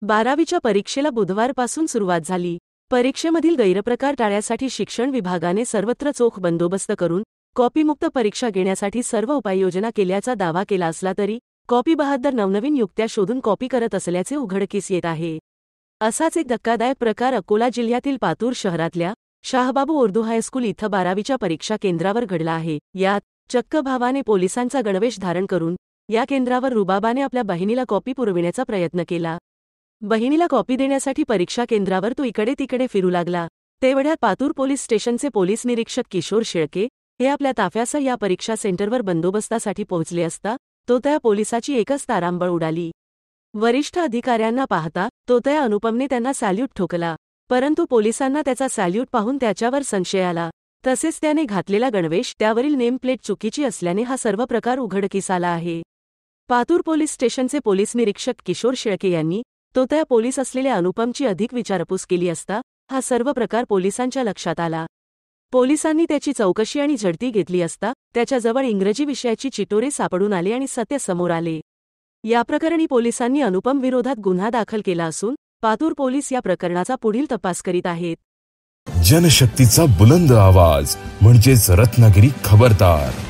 12वीच्या परीक्षेला बुधवारपासून सुरुवात झाली। परीक्षेमधील गैरप्रकार टाळण्यासाठी शिक्षण विभागाने सर्वत्र चोख बंदोबस्त करून कॉपीमुक्त परीक्षा घेण्यासाठी सर्व उपाययोजना केल्याचा दावा केला असला तरी कॉपी बहाद्दर नवनवीन युक्त्या शोधून कॉपी करत असल्याचे उघडकीस येत आहे। असाच एक धक्कादायक प्रकार अकोला जिल्ह्यातील पातूर शहरातल्या शाहबाबू उर्दू हायस्कूल इथं 12वीच्या परीक्षा केंद्रावर घडला आहे। यात चक्क भावाने पोलिसांचा गणवेश धारण करून या केंद्रावर रुबाबाने आपल्या बहिणीला कॉपी पुरविण्याचा प्रयत्न केला। बहिणीला कॉपी देण्यासाठी परीक्षा केंद्रावर तो इकडे तिकडे फिरू लागला। तेवढ्यात पातूर पोलीस स्टेशनचे पोलीस निरीक्षक किशोर शेळके हे आपल्या ताफ्यासह या परीक्षा सेंटरवर बंदोबस्तासाठी पोहोचले असता त्या पोलिसाची एकच तारांबळ उडाली। वरिष्ठ अधिकाऱ्यांना पाहता त्या अनुपमने त्यांना सॅल्यूट ठोकला, परंतु पोलिसांना त्याचा सॅल्यूट पाहून त्याच्यावर संशय आला। तसेच त्याने घातलेला गणवेश त्यावरील नेम प्लेट चुकीची असल्याने हा सर्व प्रकार उघडकीस आला आहे। पातूर पोलीस स्टेशनचे पोलीस निरीक्षक किशोर शेळके यांनी त्या पोलीस असलेल्या अनुपमची अधिक विचारपूस केली असता हा सर्व प्रकार पोलिसांच्या लक्षात आला। पोलिसांनी त्याची चौकशी आणि झडती घेतली असता त्याच्याजवळ इंग्रजी विषयाची चिटोरे सापडून आले आणि सत्य समोर आले। या प्रकरणी पोलिसांनी अनुपम विरोधात गुन्हा दाखल केला असून पातूर पोलीस या प्रकरणाचा पुढील तपास करीत आहेत। जनशक्तीचा बुलंद आवाज म्हणजेच रत्नागिरी खबरदार।